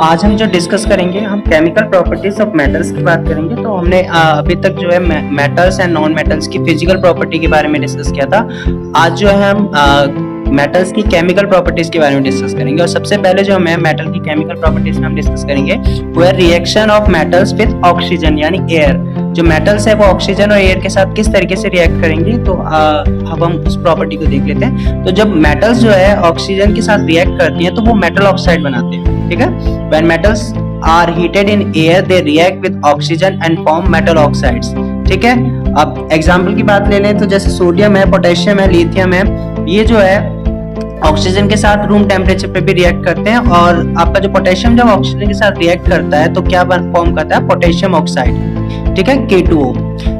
आज हम जो डिस्कस करेंगे हम केमिकल प्रॉपर्टीज ऑफ मेटल्स की बात करेंगे। तो हमने अभी तक जो है मेटल्स एंड नॉन मेटल्स की फिजिकल प्रॉपर्टी के बारे में डिस्कस किया था। आज जो है हम मेटल्स की केमिकल प्रॉपर्टीज के बारे में डिस्कस करेंगे। और सबसे पहले जो हमें मेटल की केमिकल प्रॉपर्टीज में हम डिस्कस करेंगे वो है reaction of metals with oxygen यानी एयर। जो मेटल्स है वो ऑक्सीजन और एयर के साथ किस तरीके से रिएक्ट करेंगे, तो अब हम उस प्रॉपर्टी को देख लेते हैं। तो जब मेटल्स जो है ऑक्सीजन के साथ रिएक्ट करती हैं तो वो मेटल ऑक्साइड बनाते हैं, ठीक है। When metals are heated in air they react with oxygen and form metal oxides, ठीक है। अब एग्जांपल की बात ले लें तो जैसे सोडियम है, पोटेशियम है, लिथियम है, ये जो है ऑक्सीजन के साथ रूम टेम्परेचर पे भी रिएक्ट करते हैं। और आपका जो पोटेशियम जब ऑक्सीजन के साथ रिएक्ट करता है तो क्या फॉर्म करता है, पोटेशियम ऑक्साइड, ठीक है, K2O।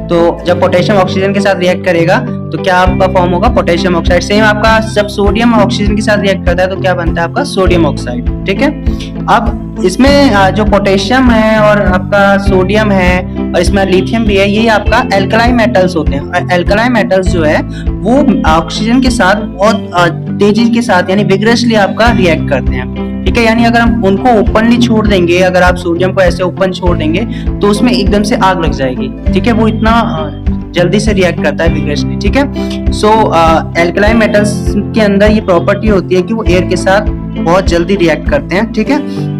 तो जब पोटेशियम ऑक्सीजन के साथ रिएक्ट करेगा तो क्या आपका फॉर्म होगा, पोटेशियम ऑक्साइड। सेम आपका जब सोडियम ऑक्सीजन के साथ रिएक्ट करता है तो क्या बनता है आपका, सोडियम ऑक्साइड, ठीक है। अब इसमें जो पोटेशियम है और आपका सोडियम है और इसमें लिथियम भी है, ये आपका एल्कलाई मेटल्स होते हैं। और एल्कलाई मेटल्स जो है वो ऑक्सीजन के साथ बहुत तेजी के साथ यानी विग्रसली आपका रिएक्ट करते हैं, ठीक है। यानी अगर हम उनको ओपनली छोड़ देंगे, अगर आप सोडियम को ऐसे ओपन छोड़ देंगे तो उसमें एकदम से आग लग जाएगी, ठीक है। वो इतना जल्दी से रिएक्ट करता है विग्रसली, ठीक है। सो एल्कलाइन मेटल्स के अंदर ये प्रॉपर्टी होती है कि वो एयर के साथ बहुत जल्दी रिएक्ट करते हैं, ठीक है।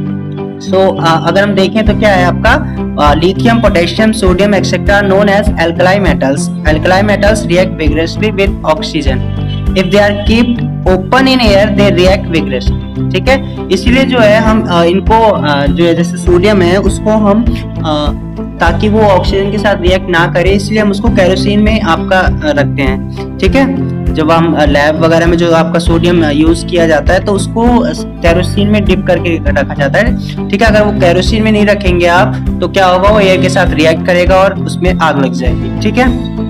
सो अगर हम देखें तो क्या है आपका lithium, potassium, sodium etcetera known as alkali metals. Alkali metals react vigorously with oxygen. If they are keeped open in air they react vigorously, ठीक है। इसलिए जो है हम इनको जो है जैसे सोडियम है उसको हम ताकि वो ऑक्सीजन के साथ रिएक्ट ना करे इसलिए हम उसको केरोसिन में आपका रखते हैं, ठीक है। जब हम लैब वगैरह में जो आपका सोडियम यूज किया जाता है तो उसको केरोसिन में डिप करके रखा जाता है, ठीक है। अगर वो केरोसिन में नहीं रखेंगे आप तो क्या होगा, वो एयर के साथ रिएक्ट करेगा और उसमें आग लग जाएगी, ठीक है।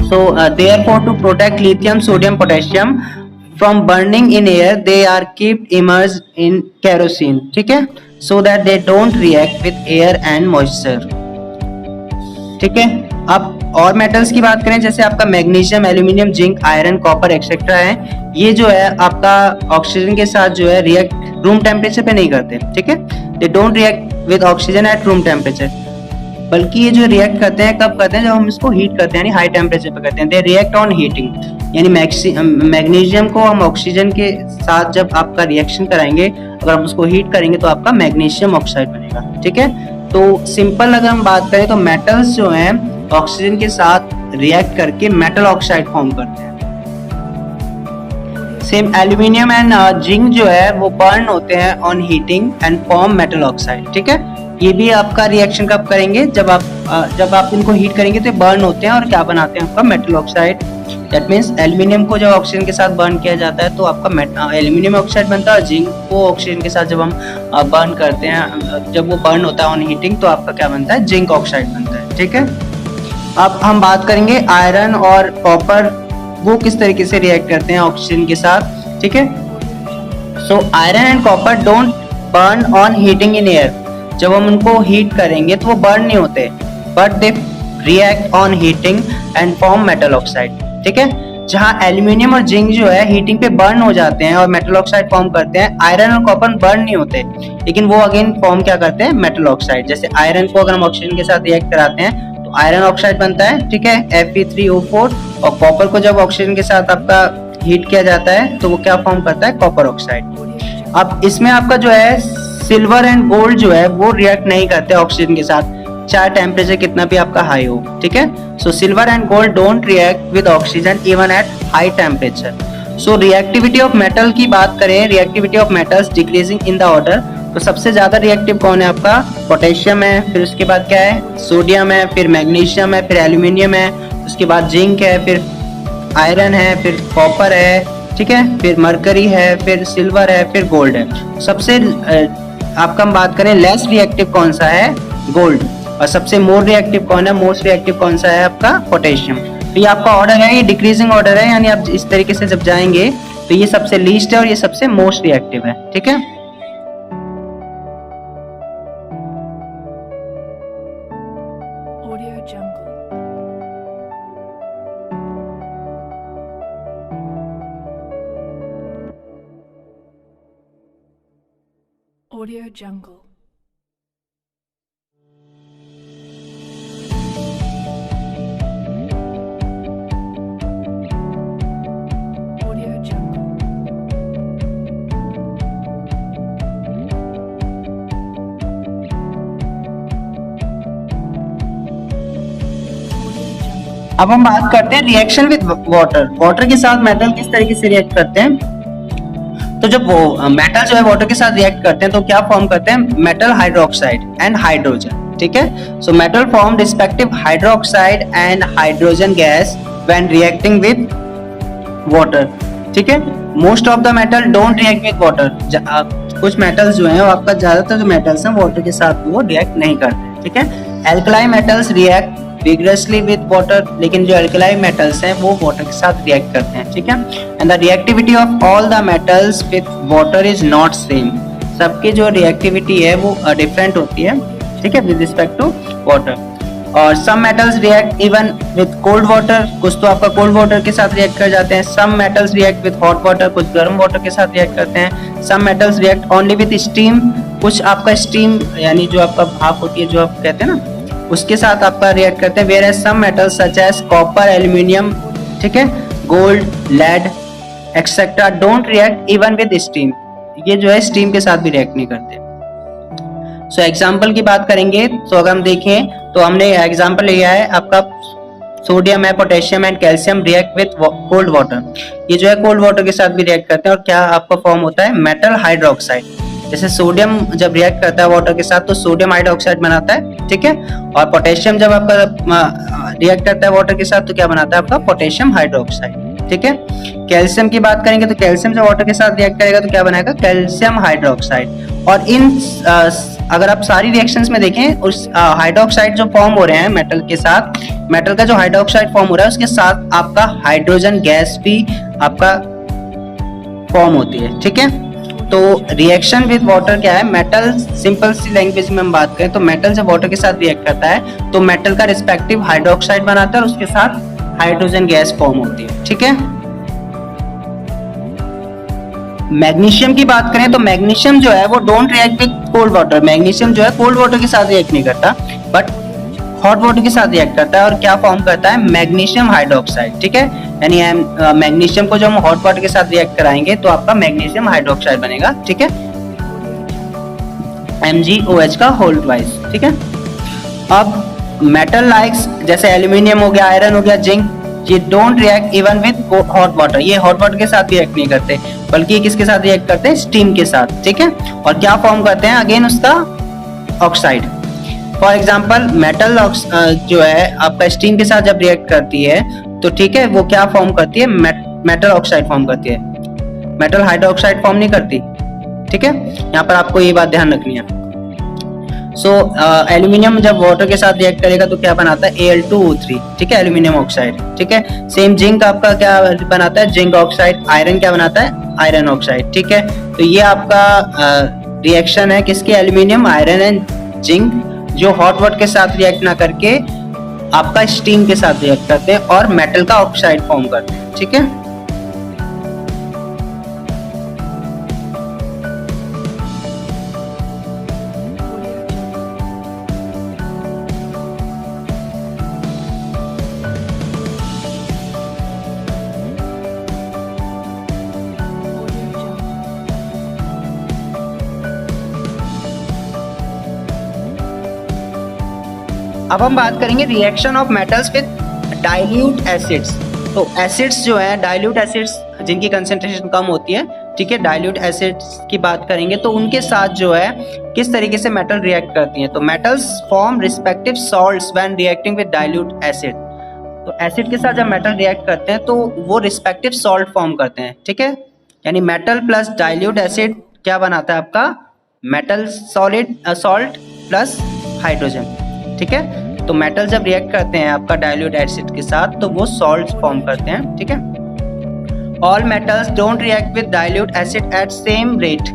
So therefore to protect lithium, sodium, potassium from burning in air, they are kept immersed in kerosene, ठीक है, so that they don't react with air and moisture, ठीक है। अब और मेटल्स की बात करें जैसे आपका magnesium, aluminium, zinc, iron, copper etcetera है, ये जो है आपका ऑक्सीजन के साथ जो है रिएक्ट रूम टेम्परेचर पे नहीं करते, ठीक है। They don't react with oxygen at room temperature, बल्कि ये जो रिएक्ट करते हैं कब करते हैं, जब हम इसको हीट करते हैं यानी हाई टेम्परेचर पे करते हैं। दे रिएक्ट ऑन हीटिंग, यानी मैग्नीशियम को हम ऑक्सीजन के साथ जब आपका रिएक्शन कराएंगे, अगर हम उसको हीट करेंगे तो आपका मैग्नीशियम ऑक्साइड बनेगा, ठीक है। तो सिंपल अगर हम बात करें तो मेटल्स जो हैं ऑक्सीजन के साथ रिएक्ट करके मेटल ऑक्साइड फॉर्म करते हैं। सेम एल्यूमिनियम एंड जिंक जो है वो बर्न होते हैं on heating and form metal oxide, ठीक है। ये भी आपका रिएक्शन कब करेंगे, जब आप इनको हीट करेंगे तो बर्न होते हैं और क्या बनाते हैं आपका metal oxide. That means aluminium को जब ऑक्सीजन के साथ बर्न किया जाता है तो आपका एल्यूमिनियम ऑक्साइड बनता है। और जिंक को ऑक्सीजन के साथ जब हम बर्न करते हैं, जब वो बर्न होता है ऑन हीटिंग, तो आपका क्या बनता है, जिंक ऑक्साइड बनता है, ठीक है। अब हम बात करेंगे आयरन और कॉपर, वो किस तरीके से रिएक्ट करते हैं ऑक्सीजन के साथ, ठीक है। So iron and copper don't burn on heating in air. जब हम उनको हीट करेंगे तो वो बर्न नहीं होते, but they react on heating and form metal oxide, ठीक है। जहां एल्यूमिनियम और जिंक जो है हीटिंग पे बर्न हो जाते हैं और मेटल ऑक्साइड फॉर्म करते हैं, आयरन और कॉपर बर्न नहीं होते, लेकिन वो अगेन फॉर्म क्या करते हैं, मेटल ऑक्साइड। जैसे आयरन को अगर हम ऑक्सीजन के साथ रिएक्ट कराते हैं तो आयरन ऑक्साइड बनता है, ठीक है, Fe3O4। और कॉपर को जब ऑक्सीजन के साथ आपका हीट किया जाता है तो वो क्या फॉर्म करता है, कॉपर ऑक्साइड। अब इसमें आपका जो है सिल्वर एंड गोल्ड जो है वो रिएक्ट नहीं करते ऑक्सीजन के साथ, चाहे टेम्परेचर कितना भी आपका हाई हो, ठीक है। So silver and gold don't react with oxygen even at high temperature. So reactivity of metal की बात करें, reactivity of metals decreasing in the order. तो सबसे ज्यादा रिएक्टिव कौन है आपका, पोटेशियम है, फिर उसके बाद क्या है, सोडियम है, फिर मैग्नीशियम है, फिर एल्यूमिनियम है, उसके बाद जिंक है, फिर आयरन है, फिर कॉपर है, ठीक है, फिर मरकरी है, फिर सिल्वर है, फिर गोल्ड है। सबसे आपका हम बात करें लेस रिएक्टिव कौन सा है, गोल्ड। और सबसे मोर रिएक्टिव कौन है, मोस्ट रिएक्टिव कौन सा है आपका, पोटेशियम। तो ये आपका ऑर्डर है, ये डिक्रीजिंग ऑर्डर है, यानी आप इस तरीके से जब जाएंगे तो ये सबसे लीस्ट है और ये सबसे मोस्ट रिएक्टिव है, ठीक है। Audio Jungle. Audio Jungle. अब हम बात करते हैं रिएक्शन विद वाटर। वाटर के साथ मेटल किस तरीके से रिएक्ट करते हैं। तो जब वो मेटल जो है वाटर के साथ रिएक्ट करते हैं तो क्या फॉर्म करते हैं, मेटल हाइड्रोक्साइड एंड हाइड्रोजन। ठीक है, so metal form respective hydroxide and hydrogen gas when reacting with water. ठीक है, most of the metal don't react with water. कुछ मेटल्स जो हैं, आपका ज्यादातर जो मेटल्स हैं वाटर के साथ वो रिएक्ट नहीं करते। ठीक है, alkaline metals react vigorously with water, लेकिन जो alkali metals हैं वो water के साथ react करते हैं। ठीक है, and the reactivity of all the metals with water is not same। सबकी जो reactivity है वो different होती है। ठीक है, with respect to water। और some metals react even with cold water, कुछ तो आपका cold water के साथ react कर जाते हैं। some metals react with hot water, कुछ गर्म water के साथ react करते हैं। some metals react only with steam, कुछ आपका steam यानी जो आपका भाप होती है जो आप कहते हैं ना उसके साथ आपका रिएक्ट करते हैं। whereas some metals such as copper, aluminium, ठीक है, gold, lead, etc. don't react even with steam। ये जो है steam के साथ भी रिएक्ट नहीं करते। सो एग्जांपल की बात करेंगे तो अगर हम देखें तो हमने एग्जांपल लिया है आपका सोडियम है, potassium and calcium react with cold water. ये जो है कोल्ड वाटर के साथ भी रिएक्ट करते हैं और क्या आपका फॉर्म होता है, मेटल हाइड्रोक्साइड। जैसे सोडियम जब रिएक्ट करता है वाटर के साथ तो सोडियम हाइड्रोक्साइड बनाता है। ठीक है, और पोटेशियम जब आपका रिएक्ट करता है वाटर के साथ तो क्या बनाता है आपका, पोटेशियम हाइड्रोक्साइड। ठीक है, कैल्शियम की बात करेंगे तो कैल्शियम जब वाटर के साथ रिएक्ट करेगा तो क्या बनाएगा, कैल्शियम हाइड्रोक्साइड। और इन अगर आप सारी रिएक्शंस में देखें उस हाइड्रोक्साइड जो फॉर्म हो रहे हैं मेटल के साथ, मेटल का जो हाइड्रोक्साइड फॉर्म हो रहा है उसके साथ आपका हाइड्रोजन गैस भी आपका फॉर्म होती है। ठीक है, तो रिएक्शन विद वाटर क्या है, मेटल सिंपल सी लैंग्वेज में हम बात करें तो मेटल जब वाटर के साथ रिएक्ट करता है तो मेटल का रिस्पेक्टिव हाइड्रोक्साइड बनाता है और उसके साथ हाइड्रोजन गैस फॉर्म होती है। ठीक है, मैग्नीशियम की बात करें तो मैग्नीशियम जो है वो don't react with cold water. Magnesium जो है कोल्ड वाटर के साथ रिएक्ट नहीं करता बट हॉट वाटर के साथ रिएक्ट करता है और क्या फॉर्म करता है, मैग्नीशियम हाइड्रोक्साइड। ठीक है, यानी मैग्नीशियम को जब हम हॉट वाटर के साथ रिएक्ट कराएंगे तो आपका मैग्नीशियम हाइड्रोक्साइड बनेगा। ठीक है, MgOH का होल ट्वाइस। ठीक है, अब मेटल लाइक्स जैसे एल्यूमिनियम हो गया, आयरन हो गया, जिंक, ये don't react even with hot water. ये हॉट वाटर के साथ रिएक्ट नहीं करते बल्कि ये किसके साथ रिएक्ट करते हैं, स्टीम के साथ। ठीक है, और क्या फॉर्म करते हैं, अगेन उसका ऑक्साइड। फॉर एग्जाम्पल मेटल जो है आपका स्टीम के साथ जब रिएक्ट करती है तो ठीक है वो क्या फॉर्म करती है, मेटल ऑक्साइड फॉर्म करती है, मेटल हाइड्रोक्साइड फॉर्म नहीं करती। ठीक है, यहाँ पर आपको ये बात ध्यान रखनी है। सो एल्यूमिनियम जब वाटर के साथ रिएक्ट करेगा तो क्या बनाता है, Al2O3। ठीक है, एल्यूमिनियम ऑक्साइड। ठीक है, सेम जिंक आपका क्या बनाता है, जिंक ऑक्साइड। आयरन क्या बनाता है, आयरन ऑक्साइड। ठीक है, तो ये आपका रिएक्शन है किसके, एल्यूमिनियम, आयरन एंड जिंक, जो हॉट वाटर के साथ रिएक्ट ना करके आपका स्टीम के साथ रिएक्ट करते हैं और मेटल का ऑक्साइड फॉर्म करते हैं। ठीक है, अब हम बात करेंगे reaction of metals with dilute acids. तो एसिड्स जो है, डाइल्यूट एसिड्स जिनकी कंसंट्रेशन कम होती है, ठीक है, डाइल्यूट एसिड्स की बात करेंगे तो उनके साथ जो है किस तरीके से मेटल रिएक्ट करती हैं। तो metals form respective salts when reacting with dilute acid. तो एसिड के साथ जब मेटल रिएक्ट करते हैं तो वो रिस्पेक्टिव सॉल्ट फॉर्म करते हैं। ठीक है, यानी मेटल प्लस डाइल्यूट एसिड क्या बनाता है आपका, metal solid salt plus hydrogen. ठीक है, तो मेटल जब रिएक्ट करते हैं आपका डाइल्यूट एसिड के साथ तो वो सॉल्ट्स फॉर्म करते हैं। ठीक है, all metals don't react with dilute acid at same rate.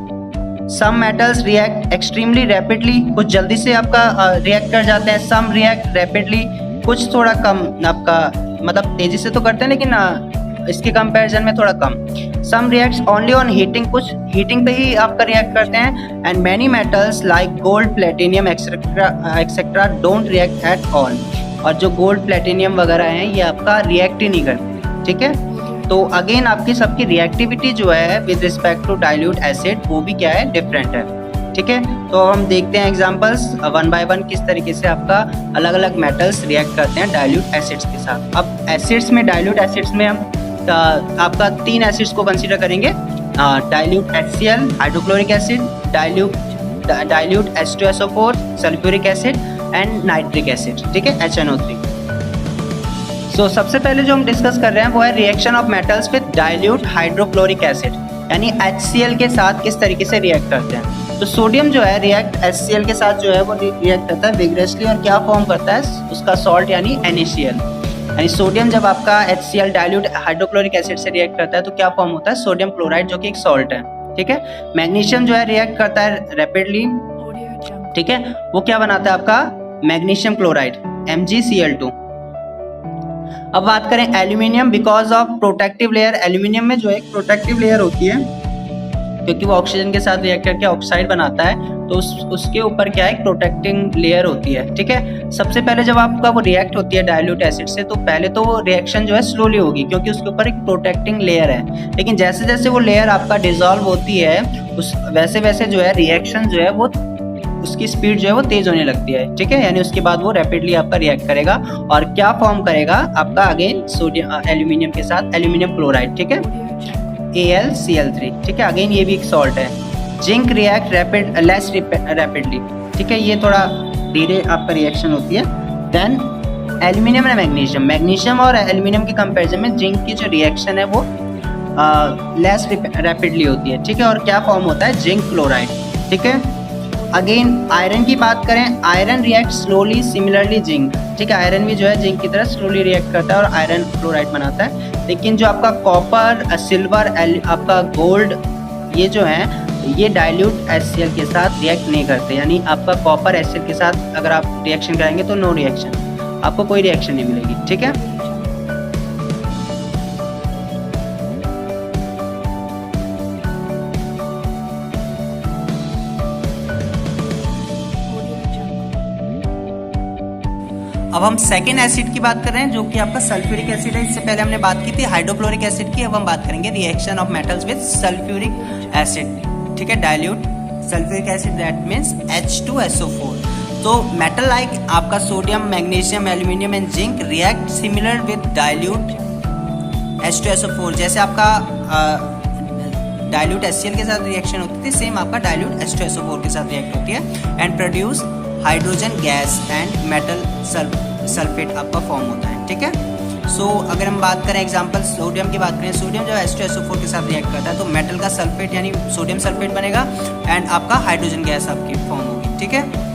Some metals react extremely rapidly, कुछ जल्दी से आपका रिएक्ट कर जाते हैं। सम रिएक्ट रैपिडली, कुछ थोड़ा कम आपका मतलब तेजी से तो करते हैं लेकिन इसके कंपैरिजन में थोड़ा कम। सम रिएक्ट्स ओनली ऑन हीटिंग, कुछ हीटिंग पे ही आपका रिएक्ट करते हैं। And many metals like gold, platinum etcetera don't react at all. और जो गोल्ड, प्लेटिनियम वगैरह हैं ये आपका रिएक्ट ही नहीं करते, ठीक है। तो अगेन आपकी सबकी रिएक्टिविटी जो है with respect to dilute acid वो भी क्या है, डिफरेंट है, ठीक है। तो हम देखते हैं एग्जांपल्स वन बाय वन किस तरीके से आपका अलग अलग मेटल्स रिएक्ट करते हैं डाइल्यूट एसिड्स के साथ। अब एसिड्स में, डाइल्यूट एसिड्स में हम आपका 3 एसिड्स को कंसीडर करेंगे, dilute HCl hydrochloric acid, dilute H2SO4 sulphuric acid and nitric acid, ठीक है, HNO3। सो सबसे पहले जो हम डिस्कस कर रहे हैं वो है reaction of metals with dilute hydrochloric acid, यानी HCl के साथ किस तरीके से रिएक्ट करते हैं। तो सोडियम जो है रिएक्ट HCl के साथ जो है वो रिएक्ट करता है विग्रेसली और क्या फॉर्म करता है उसका सॉल्ट यानी NaCl। यानी सोडियम जब आपका HCl डाइल्यूट हाइड्रोक्लोरिक एसिड से रिएक्ट करता है तो क्या फॉर्म होता है, सोडियम क्लोराइड, जो कि एक सॉल्ट है, ठीक है। मैग्नीशियम जो है रिएक्ट करता है रैपिडली, ठीक है, वो क्या बनाता है आपका मैग्नीशियम क्लोराइड MgCl2। अब बात करें aluminium, because of protective layer, aluminium में जो एक प्रोटेक्टिव लेयर होती है क्योंकि वो ऑक्सीजन के साथ रिएक्ट करके ऑक्साइड बनाता है, तो उसके ऊपर क्या है, प्रोटेक्टिंग लेयर होती है, ठीक है। सबसे पहले जब आपका वो रिएक्ट होती है डाइल्यूट एसिड से तो पहले तो वो रिएक्शन जो है स्लोली होगी क्योंकि उसके ऊपर एक प्रोटेक्टिंग लेयर है, लेकिन जैसे जैसे वो लेयर आपका डिसॉल्व होती है वैसे वैसे जो है रिएक्शन जो है वो उसकी स्पीड जो है वो तेज होने लगती है, ठीक है। यानी उसके बाद वो रैपिडली आपका रिएक्ट करेगा और क्या फॉर्म करेगा आपका अगेन सोडियम एल्यूमिनियम के साथ एल्यूमिनियम क्लोराइड, ठीक है, AlCl3, ठीक है। अगेन ये भी एक सॉल्ट है। जिंक रिएक्ट लेस रैपिडली, ठीक है, ये थोड़ा धीरे आपका रिएक्शन होती है। Then aluminium and magnesium, magnesium और एल्यूमिनियम के कंपैरिजन में जिंक की जो रिएक्शन है वो लेस रैपिडली होती है, ठीक है। और क्या फॉर्म होता है, जिंक क्लोराइड, ठीक है। अगेन आयरन की बात करें, iron react slowly similarly zinc, ठीक है, आयरन भी जो है जिंक की तरह स्लोली रिएक्ट करता है और आयरन क्लोराइड बनाता है। लेकिन जो आपका कॉपर, सिल्वर, आपका गोल्ड, ये जो है ये डाइल्यूट HCl के साथ रिएक्ट नहीं करते, यानी आपका कॉपर HCl के साथ अगर आप रिएक्शन करेंगे तो नो रिएक्शन, आपको कोई रिएक्शन नहीं मिलेगी, ठीक है। अब हम सेकेंड एसिड की बात कर रहे हैं जो कि आपका सल्फ्यूरिक एसिड है। इससे पहले हमने बात की थी हाइड्रोक्लोरिक एसिड की, अब हम बात करेंगे reaction of metals with sulphuric acid, ठीक है, dilute sulphuric acid, that means H2SO4। तो मेटल लाइक आपका sodium, magnesium, aluminium and zinc react similar with dilute H2SO4। जैसे आपका डाइल्यूट HCl के साथ रिएक्शन होती थी, सेम आपका डाइल्यूट H2SO4 के साथ रिएक्ट होती है and produce hydrogen gas and metal sulphate आपका फॉर्म होता है, ठीक है। सो अगर हम बात करें एग्जांपल सोडियम की बात करें, सोडियम जब H2SO4 के साथ रिएक्ट करता है तो मेटल का सल्फेट यानी सोडियम सल्फेट बनेगा एंड आपका हाइड्रोजन गैस आपकी फॉर्म होगी, ठीक है।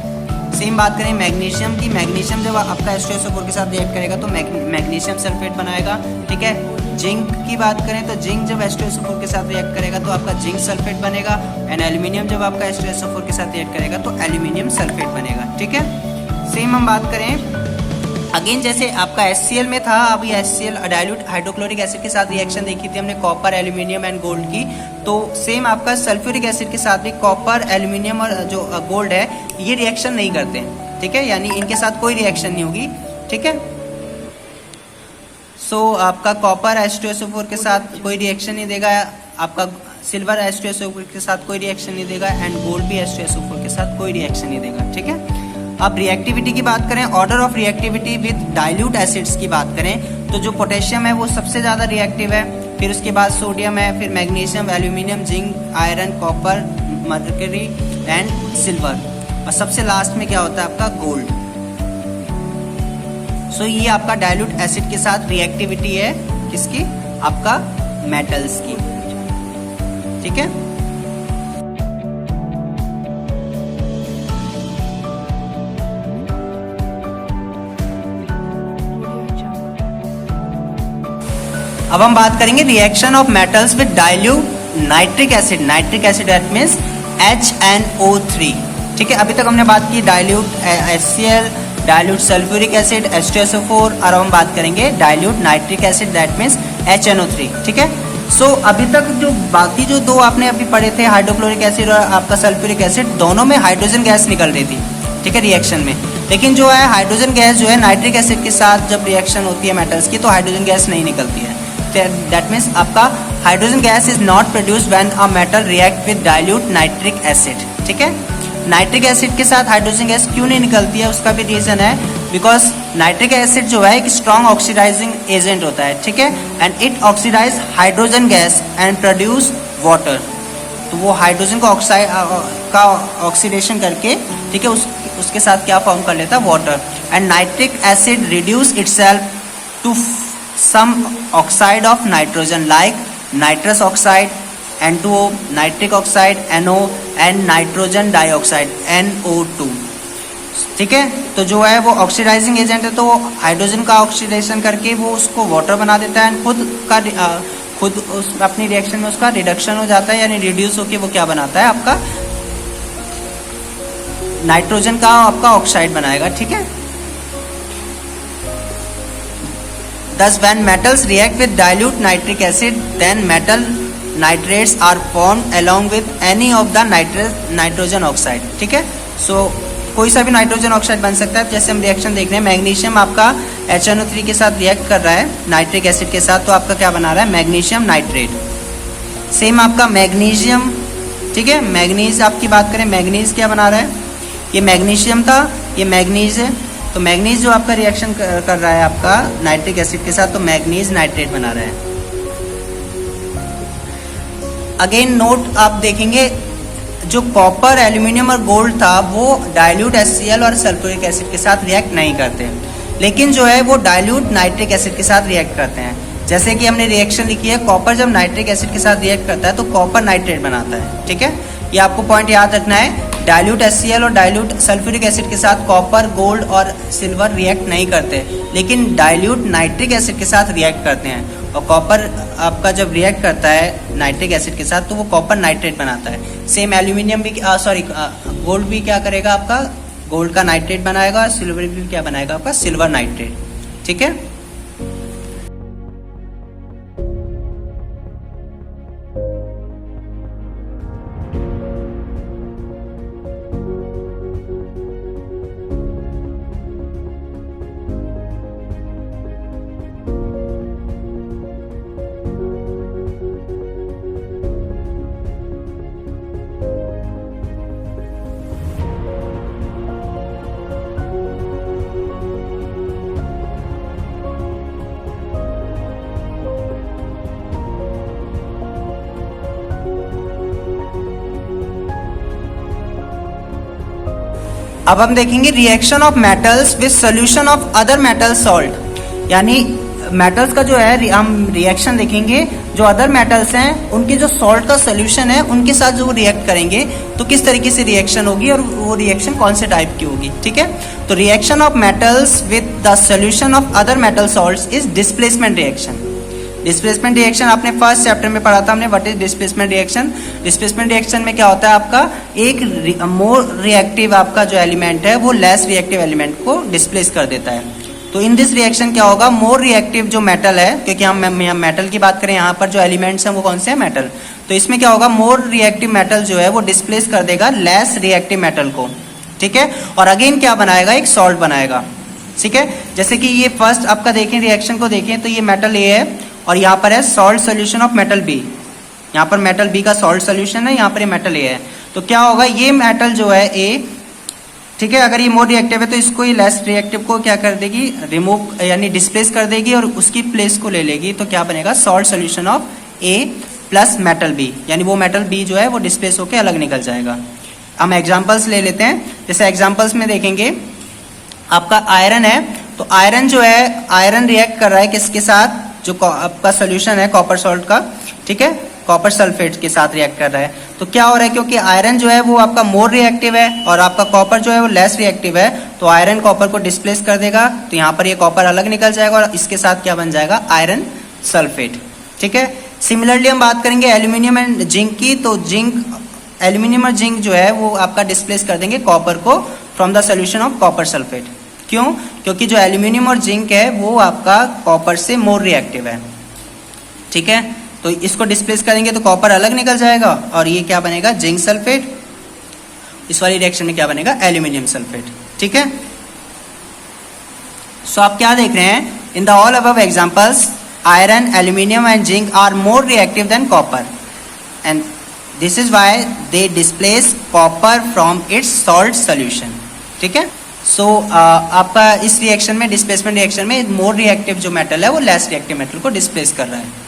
सेम बात करें मैग्नीशियम की, मैग्नीशियम जब आपका H2SO4 के साथ रिएक्ट करेगा तो मैग्नीशियम सल्फेट बनाएगा, ठीक है। जिंक की बात करें तो जिंक जब H2SO4 के साथ रिएक्ट करेगा तो आपका जिंक सल्फेट बनेगा एंड एल्यूमिनियम जब आपका H2SO4 के साथ रिएक्ट करेगा तो एल्यूमिनियम सल्फेट बनेगा, ठीक है। सेम हम बात करें अगेन जैसे आपका HCl में था, अभी HCl डाइल्यूट हाइड्रोक्लोरिक एसिड के साथ रिएक्शन देखी थी हमने कॉपर, एल्यूमिनियम एंड गोल्ड की, तो सेम आपका सल्फ्यूरिक एसिड के साथ भी कॉपर, एल्यूमिनियम और जो गोल्ड है ये रिएक्शन नहीं करते, ठीक है, यानी इनके साथ कोई रिएक्शन नहीं होगी, ठीक है। सो आपका कॉपर H2SO4 के साथ कोई रिएक्शन नहीं देगा, आपका सिल्वर H2SO4 के साथ कोई रिएक्शन नहीं देगा एंड गोल्ड भी H2SO4 के साथ कोई रिएक्शन नहीं देगा, ठीक है। अब रिएक्टिविटी की बात करें, order of reactivity with dilute acids की बात करें तो जो पोटेशियम है वो सबसे ज़्यादा रिएक्टिव है, फिर उसके बाद सोडियम है, फिर magnesium, aluminium, zinc, iron, copper, mercury and silver, और सबसे लास्ट में क्या होता है आपका गोल्ड। सो ये आपका डाइल्यूट एसिड के साथ रिएक्टिविटी है किसकी, आपका मेटल्स की, ठीक है। अब हम बात करेंगे reaction of metals with dilute nitric acid, nitric acid that means HNO3, ठीक है। अभी तक हमने बात की dilute HCl, dilute sulphuric acid H2SO4, और अब हम बात करेंगे dilute nitric acid that means HNO3, ठीक है। सो अभी तक जो बाकी जो दो आपने अभी पढ़े थे, हाइड्रोक्लोरिक एसिड और आपका सल्फ्यूरिक एसिड, दोनों में हाइड्रोजन गैस निकल रही थी, ठीक है, रिएक्शन में। लेकिन जो है हाइड्रोजन गैस जो है नाइट्रिक एसिड के साथ जब रिएक्शन होती है मेटल्स की, तो हाइड्रोजन गैस नहीं निकलती है। दैट मीन्स आपका hydrogen gas is not produced when a metal react with dilute nitric acid, ठीक है। नाइट्रिक एसिड के साथ हाइड्रोजन गैस क्यों नहीं निकलती है, उसका भी रीजन है, बिकॉज नाइट्रिक एसिड जो है एक स्ट्रॉन्ग ऑक्सीडाइजिंग एजेंट होता है, ठीक है, and it oxidise hydrogen gas and produce water. तो वो हाइड्रोजन को ऑक्सीडेशन करके, ठीक है, उसके साथ क्या फॉर्म कर लेता है, water. And nitric acid reduce itself to some oxide of nitrogen like nitrous oxide N2O, nitric oxide NO and nitrogen dioxide NO2, ठीक है। तो जो है वो ऑक्सीडाइजिंग एजेंट है, तो वो हाइड्रोजन का ऑक्सीडेशन करके वो उसको वाटर बना देता है, एंड खुद उस अपनी रिएक्शन में उसका रिडक्शन हो जाता है, यानी रिड्यूस होके वो क्या बनाता है, आपका नाइट्रोजन का आपका ऑक्साइड बनाएगा, ठीक है। Thus when metals react with dilute nitric acid, then metal nitrates are formed along with any of the nitrogen oxide, ठीक है। सो कोई सा भी नाइट्रोजन ऑक्साइड बन सकता है। जैसे हम रिएक्शन देख रहे हैं, मैग्नीशियम आपका HNO3 के साथ रिएक्ट कर रहा है नाइट्रिक एसिड के साथ, तो आपका क्या बना रहा है, मैग्नीशियम नाइट्रेट। सेम आपका मैग्नीशियम, ठीक है, मैग्नीज आपकी बात करें, मैग्नीज क्या बना रहा है, ये मैग्नीशियम था, ये मैग्नीज है, तो मैग्नीज जो आपका रिएक्शन कर रहा है आपका नाइट्रिक एसिड के साथ, तो मैग्नीज नाइट्रेट बना रहा है। अगेन नोट आप देखेंगे, जो कॉपर, एल्यूमिनियम और गोल्ड था वो डाइल्यूट HCl और सल्फ्यूरिक एसिड के साथ रिएक्ट नहीं करते, लेकिन जो है वो डाइल्यूट नाइट्रिक एसिड के साथ रिएक्ट करते हैं। जैसे कि हमने रिएक्शन लिखी है, कॉपर जब नाइट्रिक एसिड के साथ रिएक्ट करता है तो कॉपर नाइट्रेट बनाता है, ठीक है। ये आपको पॉइंट याद रखना है, डाइल्यूट HCl और डाइल्यूट सल्फ्यूरिक एसिड के साथ कॉपर, गोल्ड और सिल्वर रिएक्ट नहीं करते, लेकिन डाइल्यूट नाइट्रिक एसिड के साथ रिएक्ट करते हैं। और कॉपर आपका जब रिएक्ट करता है नाइट्रिक एसिड के साथ, तो वो कॉपर नाइट्रेट बनाता है। सेम एल्यूमिनियम भी गोल्ड भी क्या करेगा, आपका गोल्ड का नाइट्रेट बनाएगा, और सिल्वर भी क्या बनाएगा, आपका सिल्वर नाइट्रेट, ठीक है। अब हम देखेंगे reaction of metals with solution of other metal salt, यानी मेटल्स का जो है हम रिएक्शन देखेंगे, जो अदर मेटल्स हैं उनके जो सॉल्ट का सॉल्यूशन है उनके साथ जो वो रिएक्ट करेंगे तो किस तरीके से रिएक्शन होगी और वो रिएक्शन कौन से टाइप की होगी, ठीक है। तो reaction of metals with the solution of other metal salts is displacement reaction. Displacement reaction आपने फर्स्ट चैप्टर में पढ़ा था हमने, what is displacement reaction. Displacement reaction में क्या होता है, आपका एक मोर रिएक्टिव आपका जो एलिमेंट है वो लेस रिएक्टिव एलिमेंट को डिस्प्लेस कर देता है। तो इन दिस रिएक्शन क्या होगा, मोर रिएक्टिव जो मेटल है, क्योंकि हम मेटल की बात करें, यहाँ पर जो एलिमेंट्स हैं वो कौन से हैं, मेटल, तो इसमें क्या होगा, मोर रिएक्टिव मेटल जो है वो डिस्प्लेस कर देगा लेस रिएक्टिव मेटल को, ठीक है। और अगेन क्या बनाएगा, एक सॉल्ट बनाएगा, ठीक है। जैसे कि ये फर्स्ट आपका देखें, रिएक्शन को देखें, तो ये मेटल ए है और यहाँ पर है salt solution of metal B, यहाँ पर मेटल बी का सॉल्ट सोल्यूशन है, यहाँ पर ये मेटल ए है। तो क्या होगा, ये मेटल जो है ए, ठीक है, अगर ये मोर रिएक्टिव है तो इसको ये लेस रिएक्टिव को क्या कर देगी, रिमूव यानी डिस्प्लेस कर देगी और उसकी प्लेस को ले लेगी। तो क्या बनेगा, salt solution of A plus metal B, यानी वो मेटल बी जो है वो डिस्प्लेस होकर अलग निकल जाएगा। हम एग्जाम्पल्स ले लेते हैं। जैसे एग्जाम्पल्स में देखेंगे, आपका आयरन है, तो आयरन जो है, आयरन रिएक्ट कर रहा है किसके साथ, जो आपका सोल्यूशन है कॉपर सॉल्ट का, ठीक है, कॉपर सल्फेट के साथ रिएक्ट कर रहा है। तो क्या हो रहा है, क्योंकि आयरन जो है वो आपका मोर रिएक्टिव है और आपका कॉपर जो है वो लेस रिएक्टिव है, तो आयरन कॉपर को डिस्प्लेस कर देगा, तो यहाँ पर ये कॉपर अलग निकल जाएगा और इसके साथ क्या बन जाएगा, आयरन सल्फेट, ठीक है। सिमिलरली हम बात करेंगे एल्यूमिनियम एंड जिंक की, तो जिंक, एल्यूमिनियम और जिंक जो है वो आपका डिस्प्लेस कर देंगे कॉपर को from the solution of copper sulphate. क्यों, क्योंकि जो एल्यूमिनियम और जिंक है वो आपका कॉपर से मोर रिएक्टिव है, ठीक है। तो इसको डिस्प्लेस करेंगे तो कॉपर अलग निकल जाएगा और ये क्या बनेगा, जिंक सल्फेट। इस वाली रिएक्शन में क्या बनेगा, एल्यूमिनियम सल्फेट, ठीक है। सो आप क्या देख रहे हैं, in the all above examples iron, aluminium and zinc are more reactive than copper and this is why they displace copper from its salt solution, ठीक है। सो आपका इस रिएक्शन में, डिस्प्लेसमेंट रिएक्शन में मोर रिएक्टिव जो मेटल है वो less reactive metal को डिस्प्लेस कर रहा है।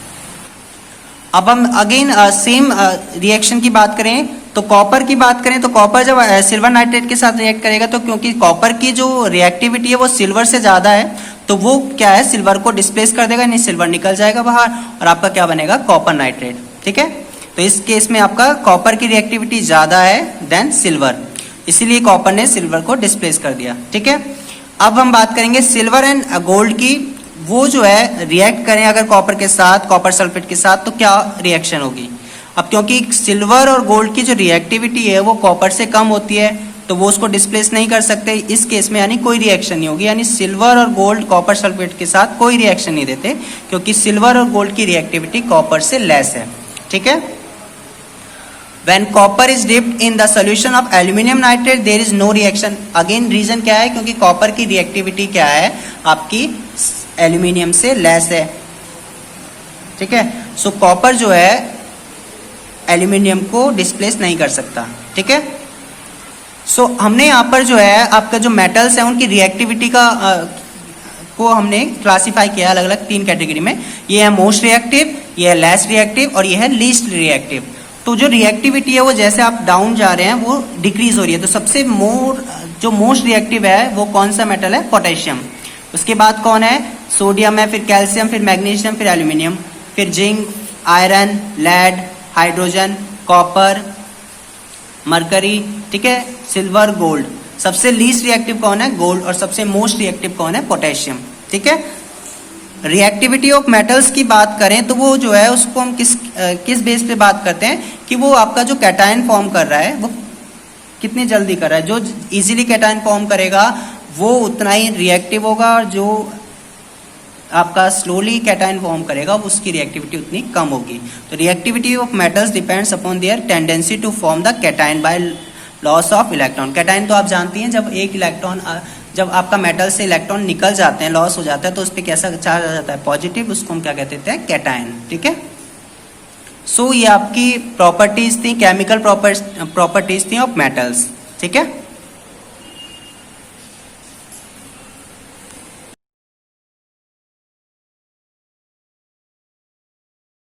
अब हम अगेन सेम रिएक्शन की बात करें तो कॉपर की बात करें तो कॉपर जब सिल्वर नाइट्रेट के साथ रिएक्ट करेगा तो क्योंकि कॉपर की जो रिएक्टिविटी है वो सिल्वर से ज़्यादा है तो वो क्या है, सिल्वर को डिस्प्लेस कर देगा, नहीं सिल्वर निकल जाएगा बाहर और आपका क्या बनेगा, कॉपर नाइट्रेट, ठीक है। तो इस केस में आपका कॉपर की रिएक्टिविटी ज़्यादा है देन सिल्वर, इसीलिए कॉपर ने सिल्वर को डिस्प्लेस कर दिया, ठीक है। अब हम बात करेंगे सिल्वर एंड गोल्ड की, वो जो है रिएक्ट करें अगर कॉपर के साथ, कॉपर सल्फेट के साथ, तो क्या रिएक्शन होगी। अब क्योंकि सिल्वर और गोल्ड की जो रिएक्टिविटी है वो कॉपर से कम होती है तो वो उसको डिस्प्लेस नहीं कर सकते, इस केस में यानी कोई रिएक्शन नहीं होगी, यानी सिल्वर और गोल्ड कॉपर सल्फेट के साथ कोई रिएक्शन नहीं देते क्योंकि सिल्वर और गोल्ड की रिएक्टिविटी कॉपर से लेस है, ठीक है। When copper is dipped in the solution of aluminum nitrate, there is no reaction. Again reason क्या है, क्योंकि कॉपर की रिएक्टिविटी क्या है आपकी एल्यूमिनियम से लेस है, ठीक है। सो कॉपर जो है एल्यूमिनियम को डिस्प्लेस नहीं कर सकता, ठीक है। सो हमने यहाँ पर जो है आपका जो मेटल्स है उनकी रिएक्टिविटी का को हमने क्लासीफाई किया अलग अलग 3 कैटेगरी में। ये है मोस्ट रिएक्टिव, ये है लेस रिएक्टिव और ये है लीस्ट रिएक्टिव। तो जो रिएक्टिविटी है वो जैसे आप डाउन जा रहे हैं वो डिक्रीज हो रही है। तो सबसे जो मोस्ट रिएक्टिव है वो कौन सा मेटल है, पोटेशियम। उसके बाद कौन है, सोडियम है, फिर कैल्शियम, फिर मैग्नीशियम, फिर एल्यूमिनियम, फिर zinc, iron, lead, hydrogen, copper, mercury, ठीक है, सिल्वर, गोल्ड। सबसे लीस्ट रिएक्टिव कौन है, गोल्ड, और सबसे मोस्ट रिएक्टिव कौन है, पोटेशियम, ठीक है। रिएक्टिविटी ऑफ मेटल्स की बात करें तो वो जो है उसको हम किस बेस पे बात करते हैं कि वो आपका जो कैटायन फॉर्म कर रहा है वो कितनी जल्दी कर रहा है। जो इजीली कैटायन फॉर्म करेगा वो उतना ही रिएक्टिव होगा और जो आपका स्लोली कैटायन फॉर्म करेगा उसकी रिएक्टिविटी उतनी कम होगी। तो reactivity of metals depends upon their tendency to form the cation by loss of electron. Cation तो आप जानती हैं, जब एक इलेक्ट्रॉन, जब आपका मेटल से इलेक्ट्रॉन निकल जाते हैं, लॉस हो जाता है, तो उस पर कैसा चार्ज आ जाता है, पॉजिटिव, उसको हम क्या कहते हैं, कैटायन, ठीक है। सो ये आपकी प्रॉपर्टीज थी, केमिकल प्रॉपर्टीज थी ऑफ मेटल्स, ठीक है।